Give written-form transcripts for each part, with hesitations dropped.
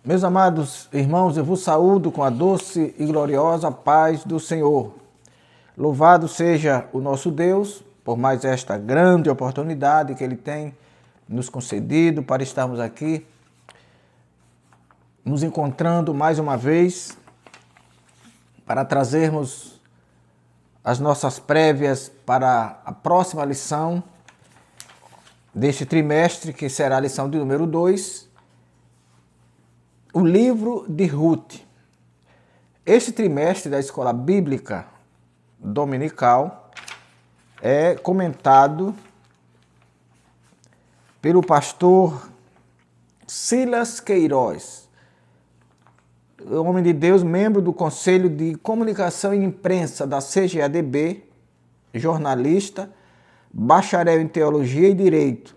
Meus amados irmãos, eu vos saúdo com a doce e gloriosa paz do Senhor. Louvado seja o nosso Deus por mais esta grande oportunidade que Ele tem nos concedido para estarmos aqui, nos encontrando mais uma vez, para trazermos as nossas prévias para a próxima lição deste trimestre, que será a lição de número 2, o livro de Ruth. Este trimestre da Escola Bíblica Dominical é comentado pelo pastor Silas Queiroz, homem de Deus, membro do Conselho de Comunicação e Imprensa da CGADB, jornalista, bacharel em Teologia e Direito,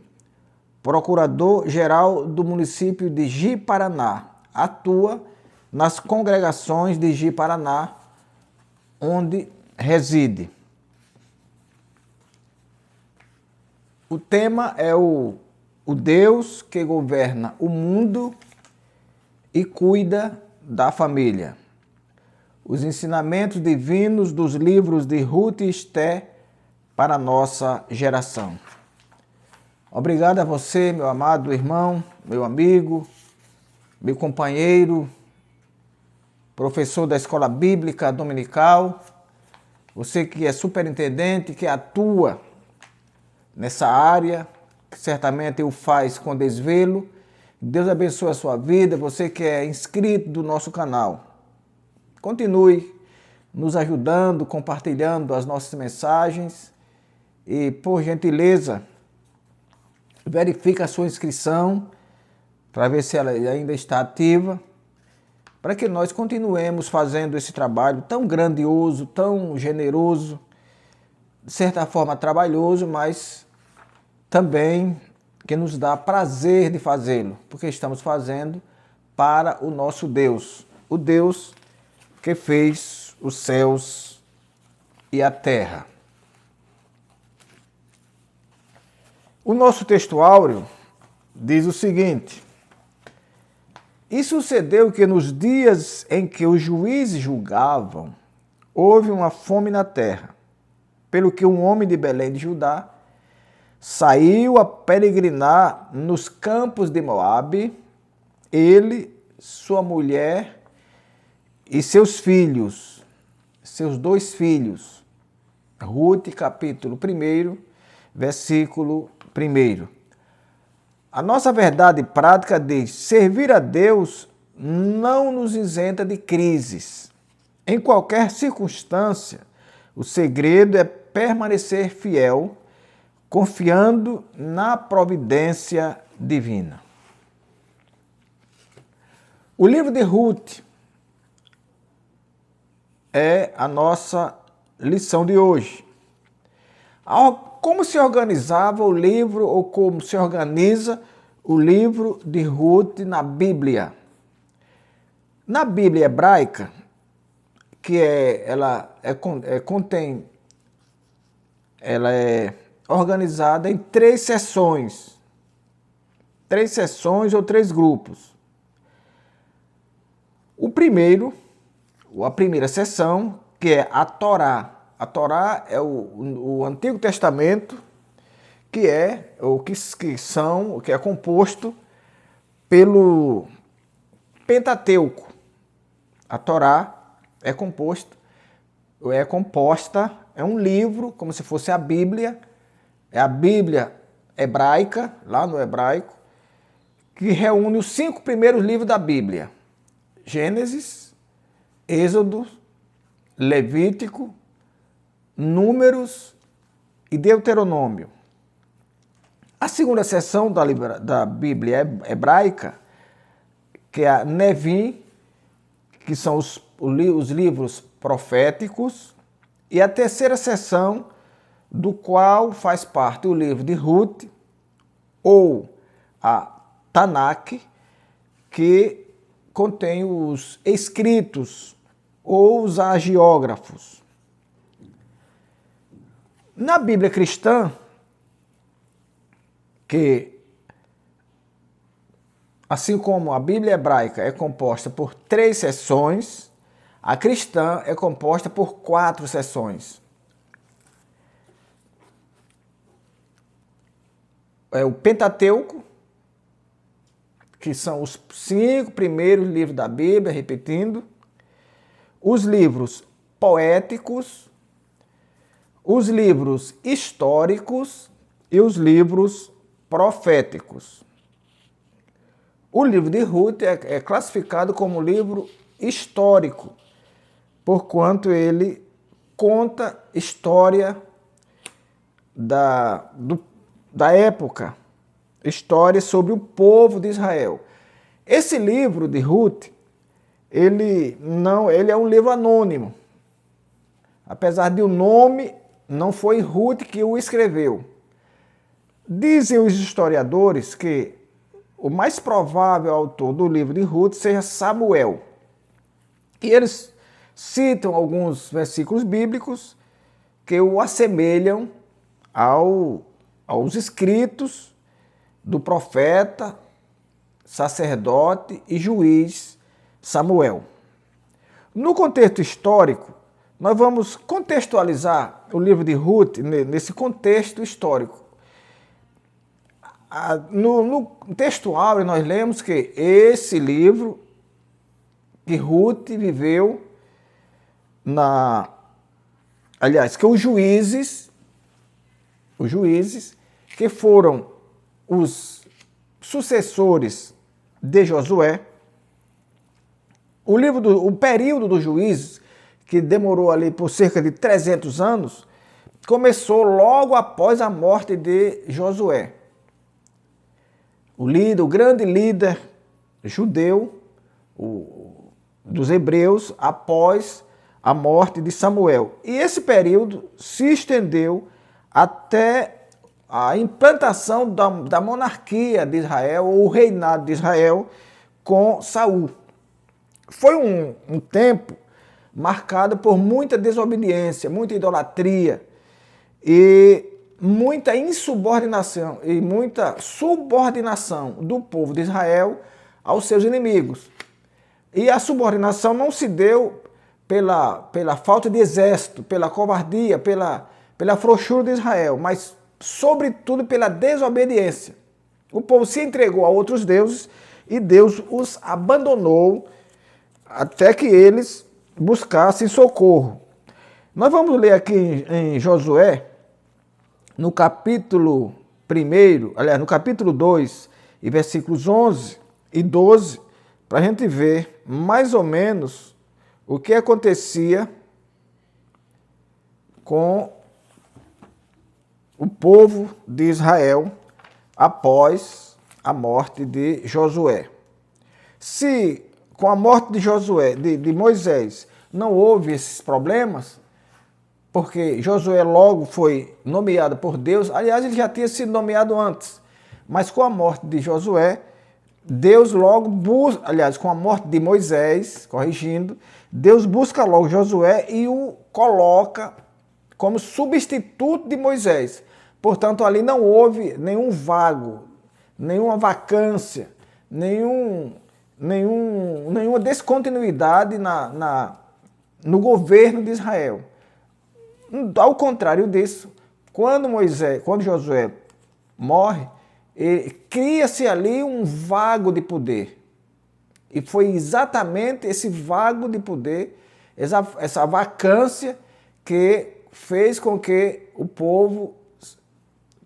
procurador-geral do município de Ji-Paraná, atua nas congregações de Ji-Paraná, onde reside. O tema é o Deus que governa o mundo e cuida da família. Os ensinamentos divinos dos livros de Ruth e Esté para a nossa geração. Obrigado a você, meu amado irmão, meu amigo, meu companheiro, professor da Escola Bíblica Dominical, você que é superintendente, que atua nessa área, que certamente o faz com desvelo. Deus abençoe a sua vida, você que é inscrito do nosso canal. Continue nos ajudando, compartilhando as nossas mensagens e, por gentileza, verifique a sua inscrição para ver se ela ainda está ativa, para que nós continuemos fazendo esse trabalho tão grandioso, tão generoso, de certa forma trabalhoso, mas também que nos dá prazer de fazê-lo, porque estamos fazendo para o nosso Deus, o Deus que fez os céus e a terra. O nosso texto áureo diz o seguinte: e sucedeu que nos dias em que os juízes julgavam, houve uma fome na terra, pelo que um homem de Belém de Judá saiu a peregrinar nos campos de Moabe, ele, sua mulher e seus filhos, seus 2 filhos. Ruth, capítulo 1, versículo 1. A nossa verdade prática diz: servir a Deus não nos isenta de crises. Em qualquer circunstância, o segredo é permanecer fiel, confiando na providência divina. O livro de Ruth é a nossa lição de hoje. Como se organizava o livro, ou como se organiza o livro de Ruth na Bíblia? Na Bíblia hebraica, ela é organizada em 3 seções. 3 seções ou 3 grupos. A primeira seção, que é a Torá. A Torá é o Antigo Testamento, que é composto pelo Pentateuco. A Torá é um livro, como se fosse a Bíblia, é a Bíblia hebraica, lá no hebraico, que reúne os 5 primeiros livros da Bíblia: Gênesis, Êxodo, Levítico, Números e Deuteronômio. A segunda seção da Bíblia hebraica, que é a Nevim, que são os livros proféticos, e a terceira seção, do qual faz parte o livro de Ruth, ou a Tanakh, que contém os escritos ou os agiógrafos. Na Bíblia cristã, que Assim como a Bíblia hebraica é composta por 3 seções, a cristã é composta por 4 seções. É o Pentateuco, que são os 5 primeiros livros da Bíblia, repetindo, os livros poéticos, os livros históricos e os livros proféticos. O livro de Ruth é classificado como livro histórico, porquanto ele conta história da época, história sobre o povo de Israel. Esse livro de Ruth, ele é um livro anônimo. Apesar de o nome, não foi Ruth que o escreveu. Dizem os historiadores que o mais provável autor do livro de Ruth seja Samuel. E eles citam alguns versículos bíblicos que o assemelham aos escritos do profeta, sacerdote e juiz Samuel. No contexto histórico, nós vamos contextualizar o livro de Ruth nesse contexto histórico. No texto áureo, nós lemos que esse livro, que Ruth viveu que os juízes, que foram os sucessores de Josué, o período dos juízes, que demorou ali por cerca de 300 anos, começou logo após a morte de Josué. O grande líder judeu dos hebreus após a morte de Samuel. E esse período se estendeu até a implantação da monarquia de Israel, ou o reinado de Israel, com Saul. Foi um tempo marcado por muita desobediência, muita idolatria e muita insubordinação e muita subordinação do povo de Israel aos seus inimigos. E a subordinação não se deu pela falta de exército, pela covardia, pela frouxura de Israel, mas sobretudo pela desobediência. O povo se entregou a outros deuses e Deus os abandonou até que eles buscassem socorro. Nós vamos ler aqui em Josué, no capítulo 1, no capítulo 2, e versículos 11 e 12, para a gente ver mais ou menos o que acontecia com o povo de Israel após a morte de Josué. Se com a morte de Josué, de Moisés, não houve esses problemas, porque Josué logo foi nomeado por Deus, aliás, ele já tinha sido nomeado antes, mas com a morte de Josué, Deus logo busca, com a morte de Moisés, corrigindo, Deus busca logo Josué e o coloca como substituto de Moisés. Portanto, ali não houve nenhum vago, nenhuma vacância, nenhuma descontinuidade no governo de Israel. Ao contrário disso, quando Josué morre, cria-se ali um vago de poder. E foi exatamente esse vago de poder, essa vacância, que fez com que o povo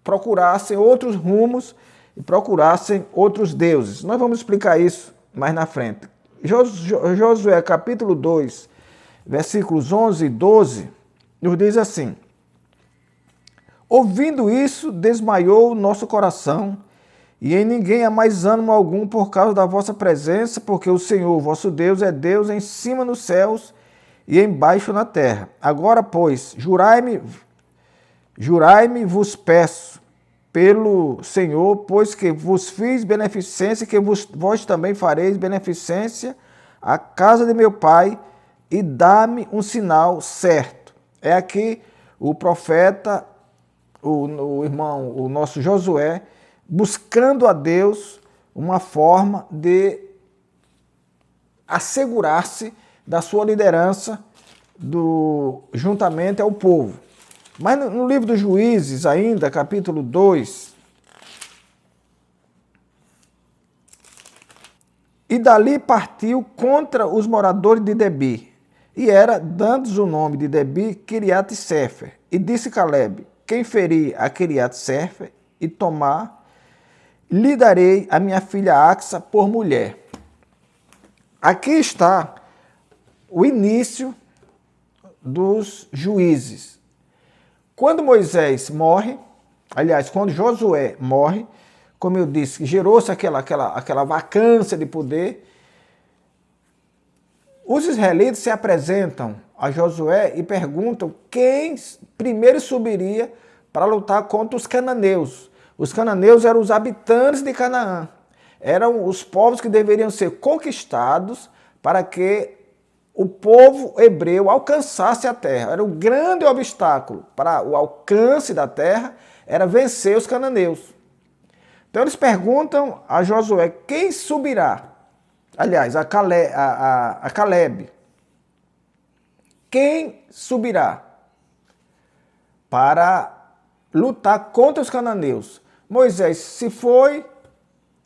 procurassem outros rumos e procurassem outros deuses. Nós vamos explicar isso mais na frente. Josué capítulo 2, versículos 11 e 12, nos diz assim: ouvindo isso, desmaiou o nosso coração, e em ninguém há mais ânimo algum por causa da vossa presença, porque o Senhor, vosso Deus, é Deus em cima nos céus e embaixo na terra. Agora, pois, jurai-me, vos peço, pelo Senhor, pois que vos fiz beneficência, que vós também fareis beneficência à casa de meu pai, e dá-me um sinal certo. É aqui o profeta, o nosso Josué, buscando a Deus uma forma de assegurar-se da sua liderança juntamente ao povo. Mas no livro dos Juízes, ainda, capítulo 2, e dali partiu contra os moradores de Debi, e era, dando-lhes o nome de Debi, Kiriat-Sefer. E disse Calebe: quem ferir a Kiriat-Sefer e tomar, lhe darei a minha filha Axa por mulher. Aqui está o início dos juízes. Quando Moisés morre, aliás, quando Josué morre, como eu disse, gerou-se aquela vacância de poder, os israelitas se apresentam a Josué e perguntam quem primeiro subiria para lutar contra os cananeus. Os cananeus eram os habitantes de Canaã. Eram os povos que deveriam ser conquistados para que o povo hebreu alcançasse a terra. Era um grande obstáculo para o alcance da terra, era vencer os cananeus. Então eles perguntam a Josué quem subirá. Aliás, a Calebe. Quem subirá para lutar contra os cananeus? Moisés se foi,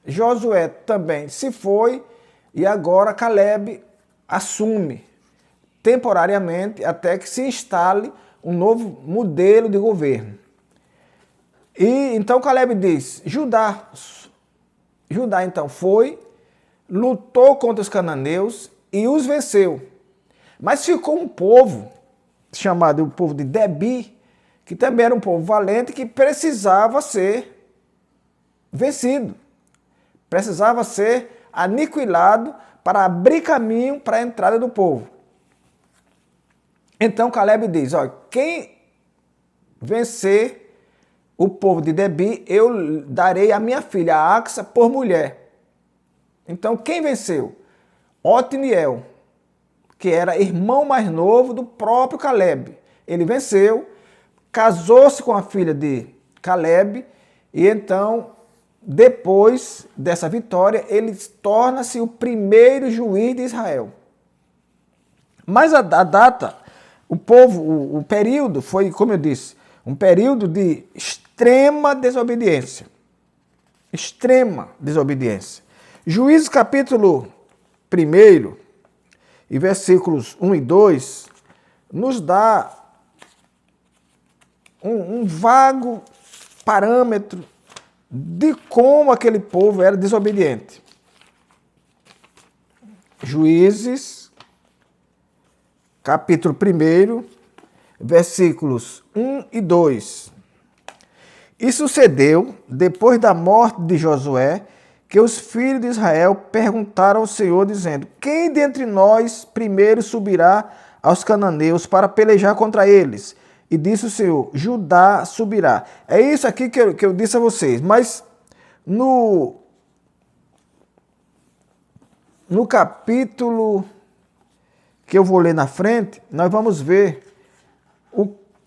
Josué também se foi, e agora Calebe assume temporariamente até que se instale um novo modelo de governo. E então Calebe diz: Judá então foi, lutou contra os cananeus e os venceu. Mas ficou um povo, chamado o povo de Debi, que também era um povo valente, que precisava ser vencido. Precisava ser aniquilado para abrir caminho para a entrada do povo. Então Calebe diz: olha, quem vencer o povo de Debi, eu darei a minha filha Axa por mulher. Então quem venceu? Otniel, que era irmão mais novo do próprio Calebe. Ele venceu, casou-se com a filha de Calebe, e então, depois dessa vitória, ele torna-se o primeiro juiz de Israel. Mas a data, o período foi, como eu disse, um período de extrema desobediência. Extrema desobediência. Juízes capítulo 1 e versículos 1 e 2 nos dá um vago parâmetro de como aquele povo era desobediente. Juízes, capítulo 1, versículos 1 e 2. E sucedeu, depois da morte de Josué, que os filhos de Israel perguntaram ao Senhor, dizendo: quem dentre nós primeiro subirá aos cananeus para pelejar contra eles? E disse o Senhor: Judá subirá. É isso aqui que eu disse a vocês. Mas no capítulo que eu vou ler na frente, nós vamos ver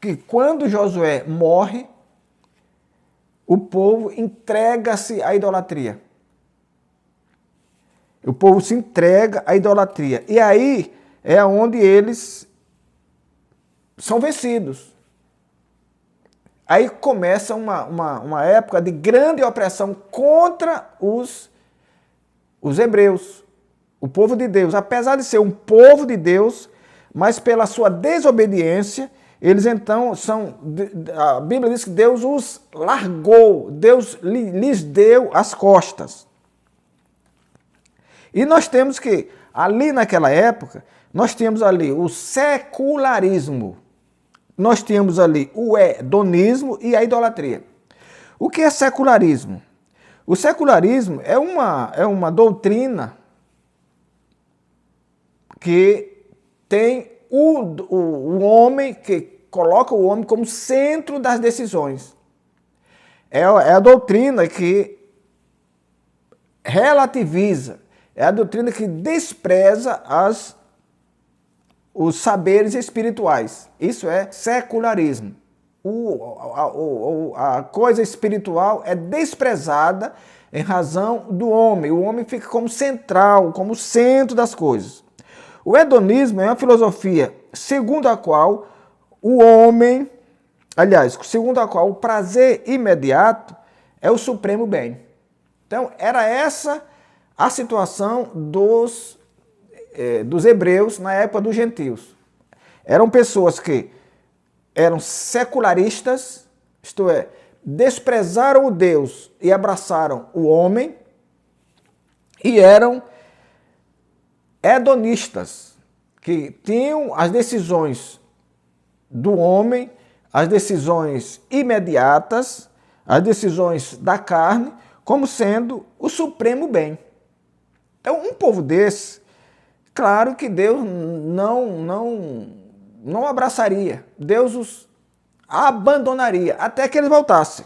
que quando Josué morre, o povo entrega-se à idolatria. O povo se entrega à idolatria. E aí é onde eles são vencidos. Aí começa uma época de grande opressão contra os hebreus, o povo de Deus. Apesar de ser um povo de Deus, mas pela sua desobediência, eles então a Bíblia diz que Deus os largou, Deus lhes deu as costas. E nós temos que, ali naquela época, nós tínhamos ali o secularismo, nós tínhamos ali o hedonismo e a idolatria. O que é secularismo? O secularismo é uma doutrina que tem o homem, que coloca o homem como centro das decisões. É a doutrina que relativiza, é a doutrina que despreza os saberes espirituais. Isso é secularismo. A coisa espiritual é desprezada, em razão do homem. O homem fica como central, como centro das coisas. O hedonismo é uma filosofia segundo a qual o homem, aliás, segundo a qual o prazer imediato é o supremo bem. Então, era essa a situação dos hebreus na época dos gentios. Eram pessoas que eram secularistas, isto é, desprezaram o Deus e abraçaram o homem, e eram hedonistas, que tinham as decisões do homem, as decisões imediatas, as decisões da carne, como sendo o supremo bem. Então, um povo desse, claro que Deus não abraçaria, Deus os abandonaria até que eles voltassem.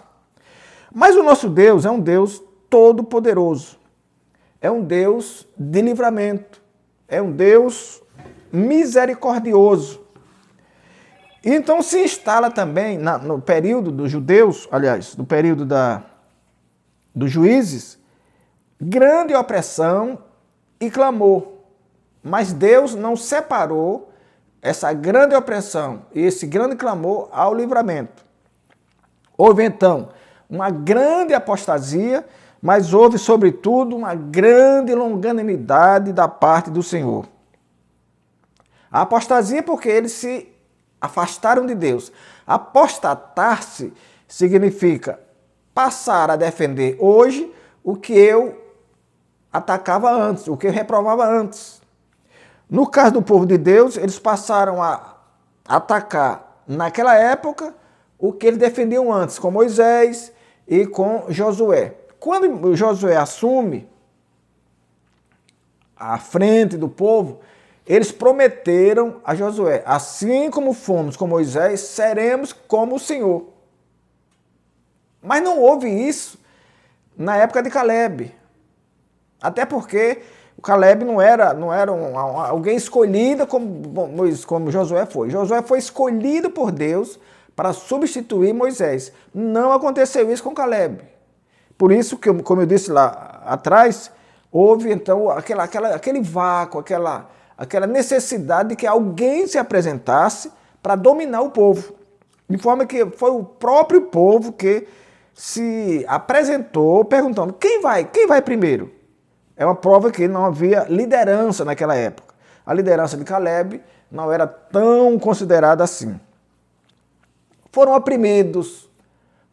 Mas o nosso Deus é um Deus todo-poderoso, é um Deus de livramento, é um Deus misericordioso. Então se instala também no período dos judeus, aliás, no período dos juízes, grande opressão e clamor. Mas Deus não separou essa grande opressão e esse grande clamor ao livramento. Houve então uma grande apostasia, mas houve sobretudo uma grande longanimidade da parte do Senhor. A apostasia porque eles se afastaram de Deus. Apostatar-se significa passar a defender hoje o que eu atacava antes, o que eu reprovava antes. No caso do povo de Deus, eles passaram a atacar naquela época o que eles defendiam antes, com Moisés e com Josué. Quando Josué assume a frente do povo, eles prometeram a Josué: assim como fomos com Moisés, seremos como o Senhor. Mas não houve isso na época de Caleb. Até porque o Caleb não era alguém escolhido como Josué foi. Josué foi escolhido por Deus para substituir Moisés. Não aconteceu isso com Caleb. Por isso que, como eu disse lá atrás, houve então aquele vácuo, aquela necessidade de que alguém se apresentasse para dominar o povo. De forma que foi o próprio povo que se apresentou perguntando: quem vai primeiro? É uma prova que não havia liderança naquela época. A liderança de Caleb não era tão considerada assim. Foram oprimidos,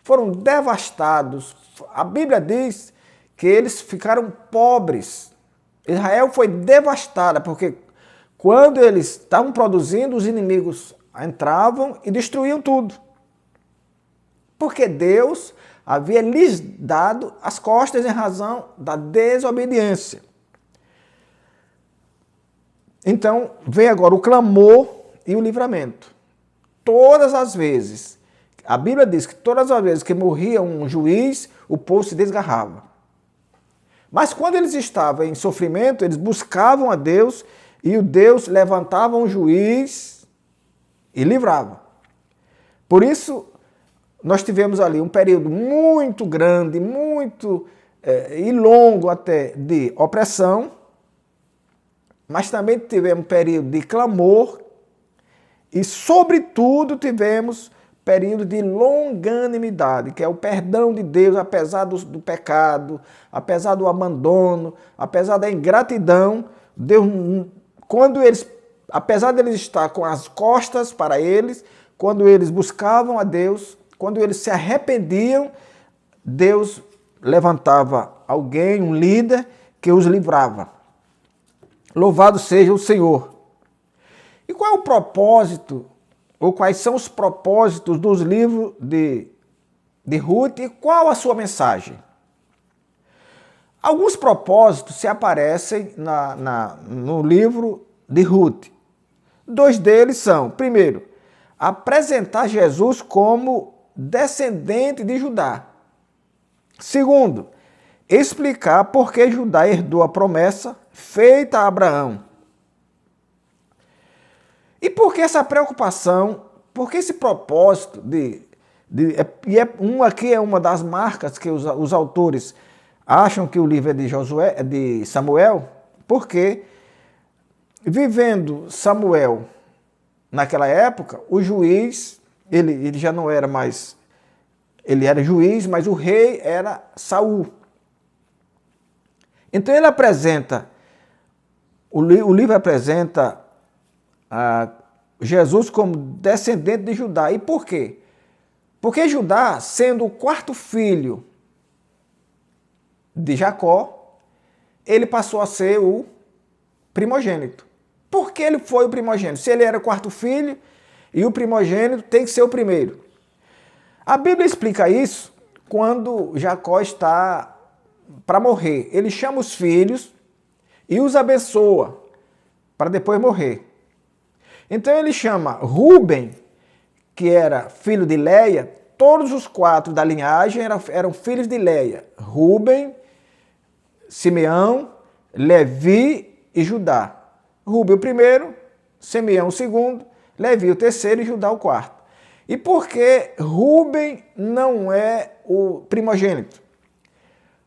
foram devastados. A Bíblia diz que eles ficaram pobres. Israel foi devastada porque quando eles estavam produzindo, os inimigos entravam e destruíam tudo. Porque Deus havia lhes dado as costas em razão da desobediência. Então, vem agora o clamor e o livramento. Todas as vezes, a Bíblia diz que todas as vezes que morria um juiz, o povo se desgarrava. Mas quando eles estavam em sofrimento, eles buscavam a Deus e o Deus levantava um juiz e livrava. Por isso, nós tivemos ali um período muito grande, e longo até, de opressão, mas também tivemos um período de clamor e, sobretudo, tivemos período de longanimidade, que é o perdão de Deus, apesar do pecado, apesar do abandono, apesar da ingratidão. Deus, apesar de eles estar com as costas para eles, quando eles buscavam a Deus, quando eles se arrependiam, Deus levantava alguém, um líder, que os livrava. Louvado seja o Senhor. E qual é o propósito, ou quais são os propósitos dos livros de Ruth e qual a sua mensagem? Alguns propósitos se aparecem no livro de Ruth. Dois deles são, primeiro, apresentar Jesus como descendente de Judá. Segundo, explicar por que Judá herdou a promessa feita a Abraão. E por que essa preocupação, por que esse propósito aqui é uma das marcas que os autores acham que o livro é de Josué, é de Samuel, porque vivendo Samuel naquela época, o juiz, ele já não era mais, ele era juiz, mas o rei era Saul. Então ele apresenta, o livro apresenta Jesus como descendente de Judá. E por quê? Porque Judá, sendo o quarto filho de Jacó, ele passou a ser o primogênito. Por que ele foi o primogênito? Se ele era o quarto filho e o primogênito tem que ser o primeiro. A Bíblia explica isso quando Jacó está para morrer. Ele chama os filhos e os abençoa para depois morrer. Então ele chama Rúben, que era filho de Leia, todos os quatro da linhagem eram filhos de Leia. Rúben, Simeão, Levi e Judá. Rúben o primeiro, Simeão o segundo, Levi o terceiro e Judá o quarto. E por que Rúben não é o primogênito?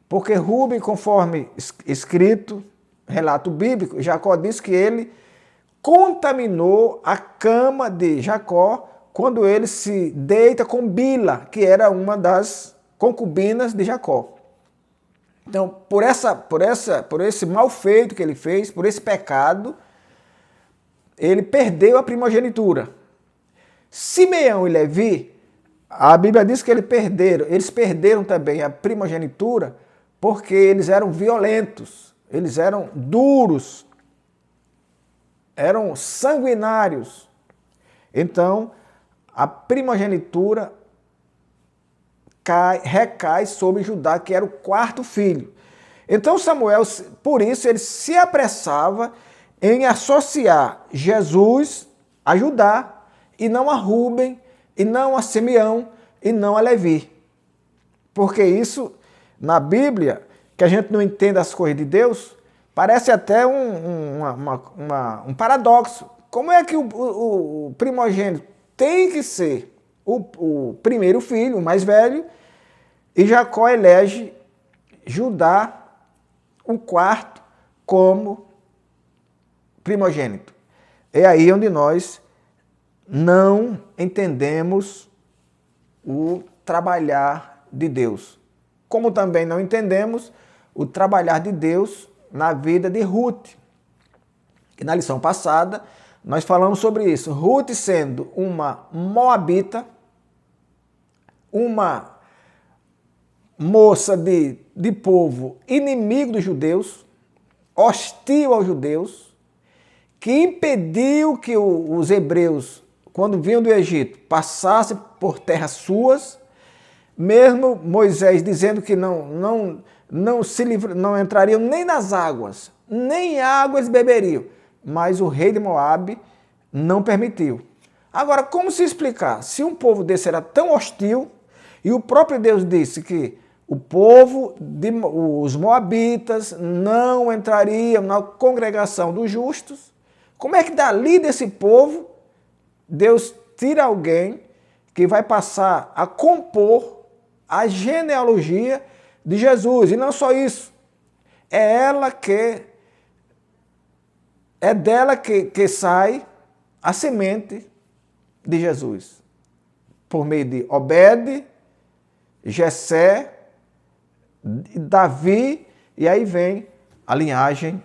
Porque Rúben, conforme escrito, relato bíblico, Jacó diz que ele contaminou a cama de Jacó quando ele se deita com Bila, que era uma das concubinas de Jacó. Então, por esse mal feito que ele fez, por esse pecado, ele perdeu a primogenitura. Simeão e Levi, a Bíblia diz que eles perderam também a primogenitura porque eles eram violentos, eles eram duros, eram sanguinários. Então, a primogenitura recai sobre Judá, que era o quarto filho. Então Samuel, por isso, ele se apressava em associar Jesus a Judá, e não a Rúben, e não a Simeão, e não a Levi. Porque isso, na Bíblia, que a gente não entende as coisas de Deus, parece até um paradoxo. Como é que o primogênito tem que ser o primeiro filho, o mais velho, e Jacó elege Judá, o quarto, como primogênito? É aí onde nós não entendemos o trabalhar de Deus. Como também não entendemos o trabalhar de Deus na vida de Ruth. Que na lição passada nós falamos sobre isso. Ruth sendo uma moabita, uma moça de povo inimigo dos judeus, hostil aos judeus, que impediu que os hebreus, quando vinham do Egito, passassem por terras suas, mesmo Moisés dizendo que não entrariam nem nas águas, nem águas beberiam, mas o rei de Moabe não permitiu. Agora, como se explicar? Se um povo desse era tão hostil, e o próprio Deus disse que os moabitas não entrariam na congregação dos justos, como é que dali desse povo Deus tira alguém que vai passar a compor a genealogia de Jesus? E não só isso, é dela que sai a semente de Jesus, por meio de Obed, Jessé, Davi, e aí vem a linhagem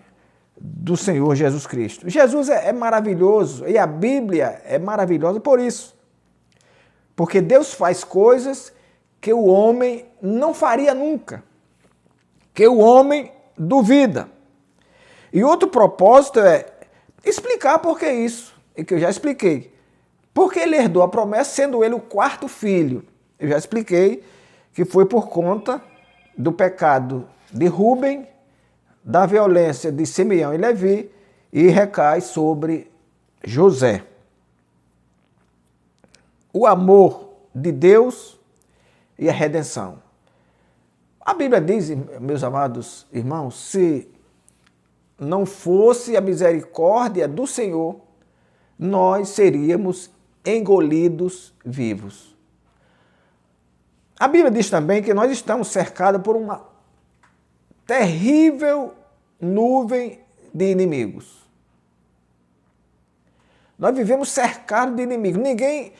do Senhor Jesus Cristo. Jesus é maravilhoso, e a Bíblia é maravilhosa por isso. Porque Deus faz coisas que o homem não faria nunca, que o homem duvida. E outro propósito é explicar por que isso, e que eu já expliquei. Porque ele herdou a promessa sendo ele o quarto filho. Eu já expliquei que foi por conta do pecado de Rúben, da violência de Simeão e Levi, e recai sobre José. O amor de Deus e a redenção. A Bíblia diz, meus amados irmãos, se não fosse a misericórdia do Senhor, nós seríamos engolidos vivos. A Bíblia diz também que nós estamos cercados por uma terrível nuvem de inimigos. Nós vivemos cercados de inimigos. Ninguém,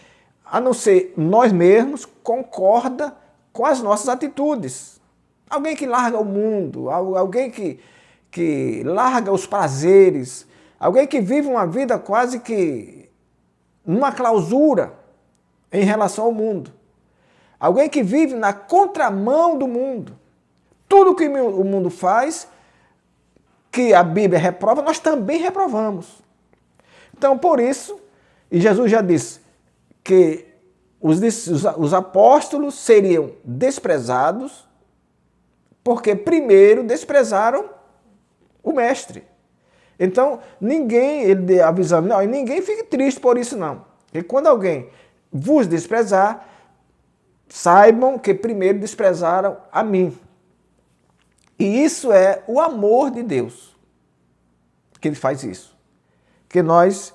a não ser nós mesmos, concorda com as nossas atitudes. Alguém que larga o mundo, alguém que larga os prazeres, alguém que vive uma vida quase que numa clausura em relação ao mundo. Alguém que vive na contramão do mundo. Tudo que o mundo faz, que a Bíblia reprova, nós também reprovamos. Então, por isso, e Jesus já disse que os apóstolos seriam desprezados, porque primeiro desprezaram o mestre. Então, ninguém, ele avisando, não, ninguém fique triste por isso não. E quando alguém vos desprezar, saibam que primeiro desprezaram a mim. E isso é o amor de Deus, que ele faz isso. Que nós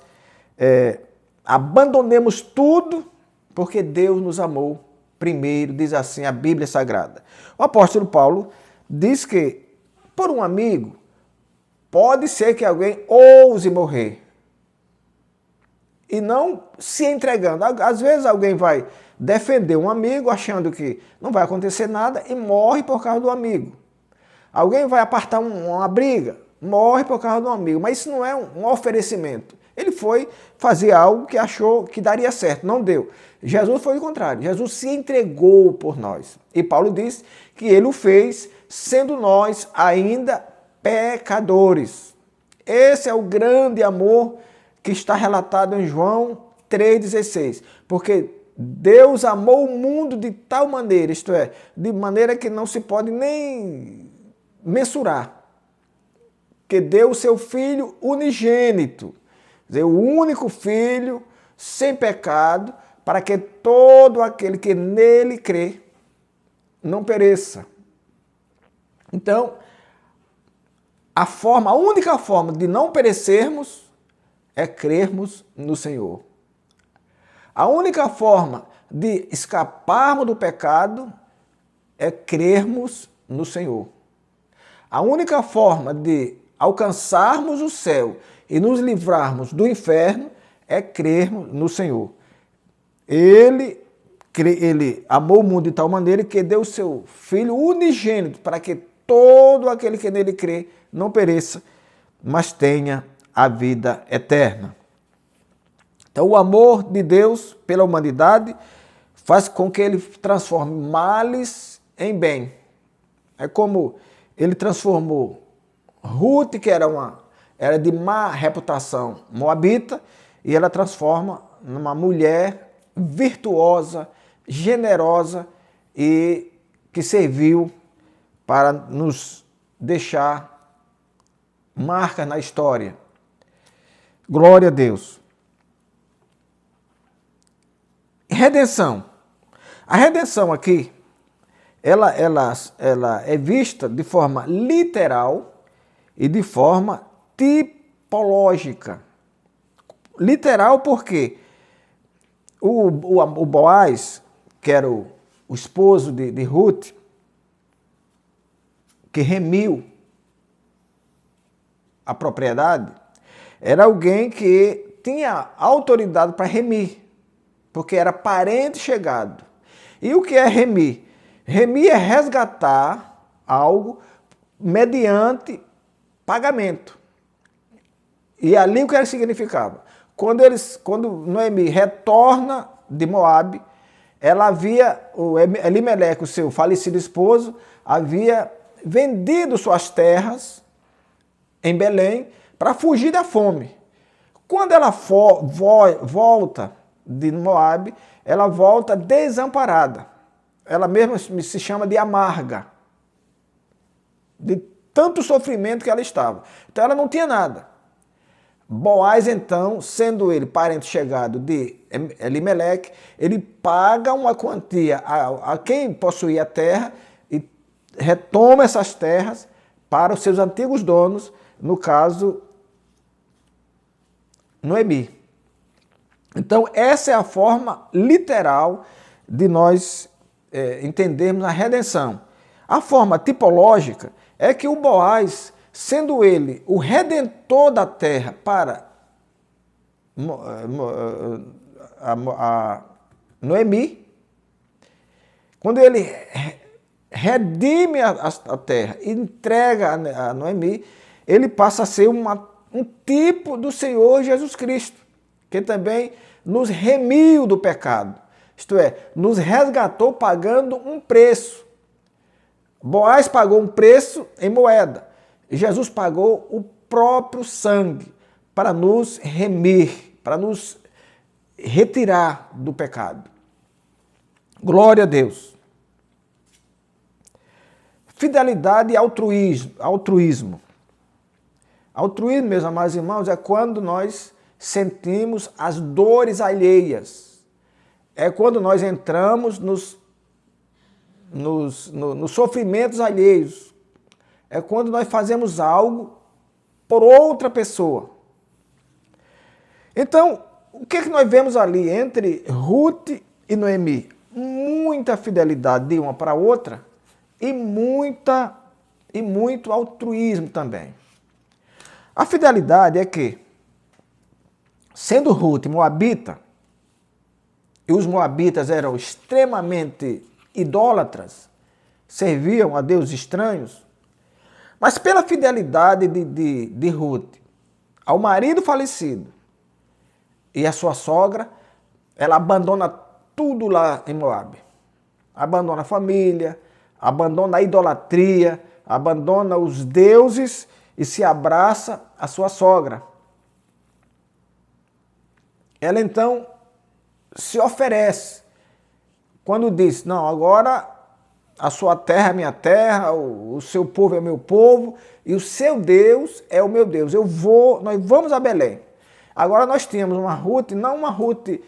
abandonemos tudo, porque Deus nos amou primeiro, diz assim a Bíblia Sagrada. O apóstolo Paulo diz que, por um amigo, pode ser que alguém ouse morrer. E não se entregando. Às vezes alguém vai defender um amigo achando que não vai acontecer nada e morre por causa do amigo. Alguém vai apartar uma briga, morre por causa do amigo. Mas isso não é um oferecimento. Ele foi fazer algo que achou que daria certo, não deu. Jesus foi o contrário, Jesus se entregou por nós. E Paulo diz que ele o fez sendo nós ainda pecadores. Esse é o grande amor que está relatado em João 3,16. Porque Deus amou o mundo de tal maneira, isto é, de maneira que não se pode nem mensurar, que deu o seu Filho unigênito, quer dizer, o único Filho, sem pecado, para que todo aquele que nele crê não pereça. Então, a única forma de não perecermos é crermos no Senhor. A única forma de escaparmos do pecado é crermos no Senhor. A única forma de alcançarmos o céu e nos livrarmos do inferno é crermos no Senhor. Ele amou o mundo de tal maneira que deu o seu Filho unigênito para que todo aquele que nele crê não pereça, mas tenha a vida eterna. Então, o amor de Deus pela humanidade faz com que ele transforme males em bem. É como ele transformou Ruth, que era de má reputação moabita, e ela transforma numa mulher virtuosa, generosa e que serviu para nos deixar marcas na história. Glória a Deus. Redenção. A redenção aqui, ela é vista de forma literal e de forma tipológica. Literal porque o Boaz, que era o esposo de Ruth, que remiu a propriedade, era alguém que tinha autoridade para remir, porque era parente chegado. E o que é remir? Remir é resgatar algo mediante pagamento. E ali o que ele significava? Quando Noemi retorna de Moabe, Elimeleque, o seu falecido esposo, havia vendido suas terras em Belém para fugir da fome. Quando ela volta de Moabe, ela volta desamparada. Ela mesma se chama de amarga, de tanto sofrimento que ela estava. Então ela não tinha nada. Boaz, então, sendo ele parente chegado de Elimeleque, ele paga uma quantia a quem possuía a terra e retoma essas terras para os seus antigos donos, no caso, Noemi. Então, essa é a forma literal de nós entendermos a redenção. A forma tipológica é que o Boaz, sendo ele o redentor da terra para a Noemi, quando ele redime a terra e entrega a Noemi, ele passa a ser um tipo do Senhor Jesus Cristo, que também nos remiu do pecado, isto é, nos resgatou pagando um preço. Boaz pagou um preço em moeda, Jesus pagou o próprio sangue para nos remir, para nos retirar do pecado. Glória a Deus. Fidelidade e altruísmo. Altruísmo, meus amados irmãos, é quando nós sentimos as dores alheias. É quando nós entramos nos sofrimentos alheios. É quando nós fazemos algo por outra pessoa. Então, o que nós vemos ali entre Ruth e Noemi? Muita fidelidade de uma para a outra e muito altruísmo também. A fidelidade é que, sendo Ruth moabita, e os moabitas eram extremamente idólatras, serviam a deuses estranhos, mas pela fidelidade de Ruth ao marido falecido e a sua sogra, ela abandona tudo lá em Moabe. Abandona a família, abandona a idolatria, abandona os deuses e se abraça a sua sogra. Ela então se oferece. Quando diz, não, agora a sua terra é minha terra, o seu povo é meu povo e o seu Deus é o meu Deus. Nós vamos a Belém. Agora nós tínhamos uma Ruth, não uma Ruth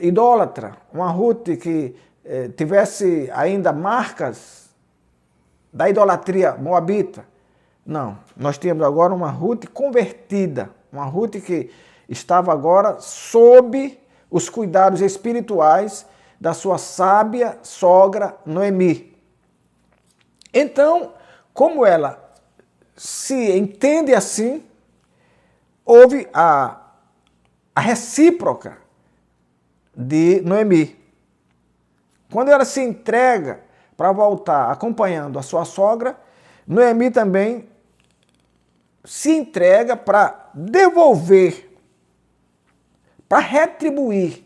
idólatra, uma Ruth que tivesse ainda marcas da idolatria moabita. Não, nós tínhamos agora uma Ruth convertida, uma Ruth que estava agora sob os cuidados espirituais da sua sábia sogra Noemi. Então, como ela se entende assim, houve a recíproca de Noemi. Quando ela se entrega para voltar acompanhando a sua sogra, Noemi também se entrega para devolver, para retribuir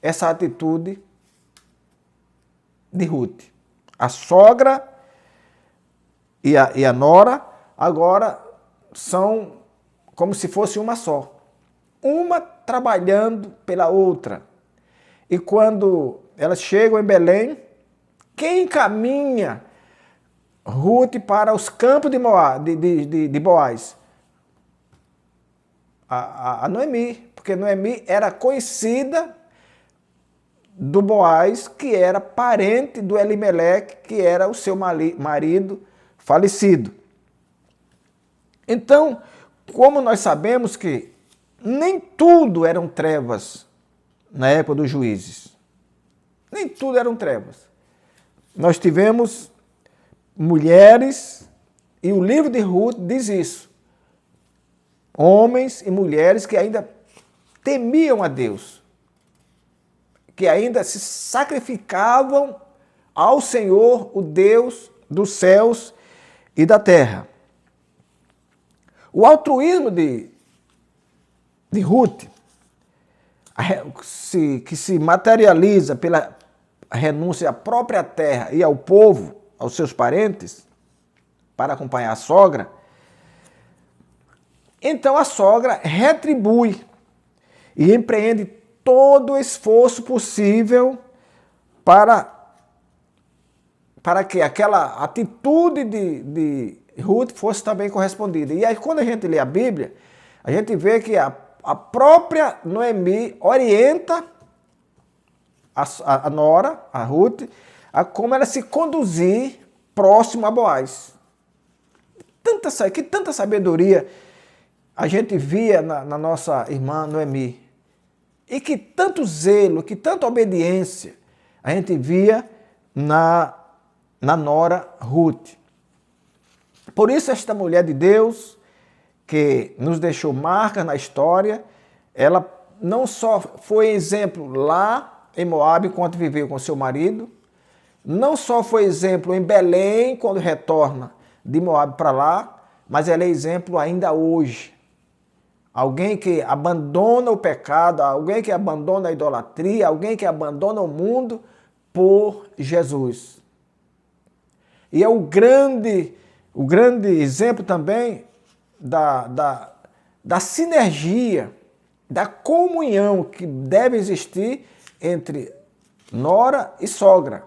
essa atitude de Ruth. A sogra e a nora agora são como se fosse uma só. Uma trabalhando pela outra. E quando elas chegam em Belém, quem encaminha Ruth para os campos de Boaz? A Noemi, porque Noemi era conhecida do Boaz, que era parente do Elimeleque, que era o seu marido falecido. Então, como nós sabemos que nem tudo eram trevas na época dos juízes, nem tudo eram trevas. Nós tivemos mulheres, e o livro de Ruth diz isso, homens e mulheres que ainda temiam a Deus, que ainda se sacrificavam ao Senhor, o Deus dos céus e da terra. O altruísmo de Ruth, que se materializa pela renúncia à própria terra e ao povo, aos seus parentes, para acompanhar a sogra, então a sogra retribui e empreende todo o esforço possível para que aquela atitude de Ruth fosse também correspondida. E aí, quando a gente lê a Bíblia, a gente vê que a própria Noemi orienta a nora, a Ruth, a como ela se conduzir próximo a Boaz. Que tanta sabedoria a gente via na nossa irmã Noemi. E que tanto zelo, que tanta obediência a gente via na na nora Ruth. Por isso esta mulher de Deus, que nos deixou marcas na história, ela não só foi exemplo lá em Moabe, enquanto viveu com seu marido, não só foi exemplo em Belém, quando retorna de Moabe para lá, mas ela é exemplo ainda hoje. Alguém que abandona o pecado, alguém que abandona a idolatria, alguém que abandona o mundo por Jesus. E é o grande exemplo também da sinergia, da comunhão que deve existir entre nora e sogra.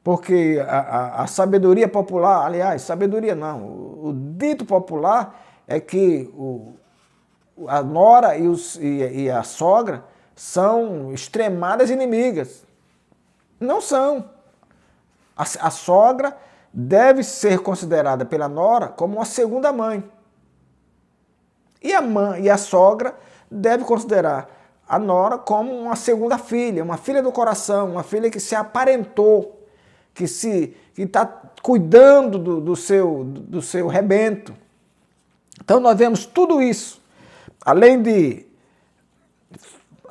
Porque a sabedoria popular, aliás, sabedoria não, o dito popular é que a nora e a sogra são extremadas inimigas. Não são. A sogra deve ser considerada pela nora como uma segunda mãe. E a sogra deve considerar a nora como uma segunda filha, uma filha do coração, uma filha que se aparentou, que está cuidando do seu rebento. Então nós vemos tudo isso, além de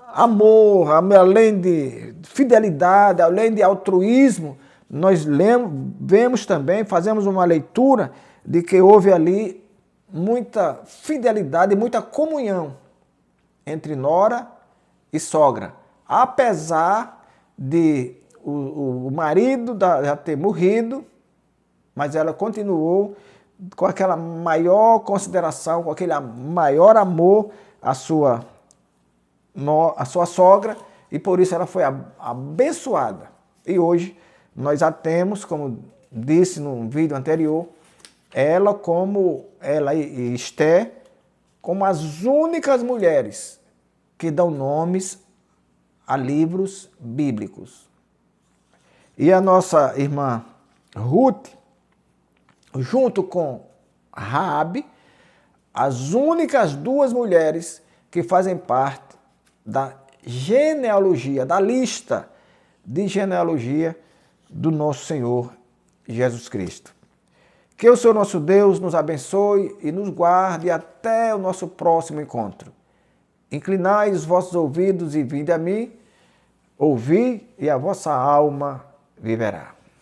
amor, além de fidelidade, além de altruísmo, nós vemos também, fazemos uma leitura de que houve ali muita fidelidade e muita comunhão entre nora e sogra. Apesar de o marido já ter morrido, mas ela continuou com aquela maior consideração, com aquele maior amor à sua sogra, e por isso ela foi abençoada. E hoje nós a temos, como disse no vídeo anterior, ela e Esther, como as únicas mulheres que dão nomes a livros bíblicos. E a nossa irmã Ruth, junto com Raabe, as únicas duas mulheres que fazem parte da genealogia, da lista de genealogia do nosso Senhor Jesus Cristo. Que o Senhor nosso Deus nos abençoe e nos guarde até o nosso próximo encontro. Inclinai os vossos ouvidos e vinde a mim, ouvi e a vossa alma viverá.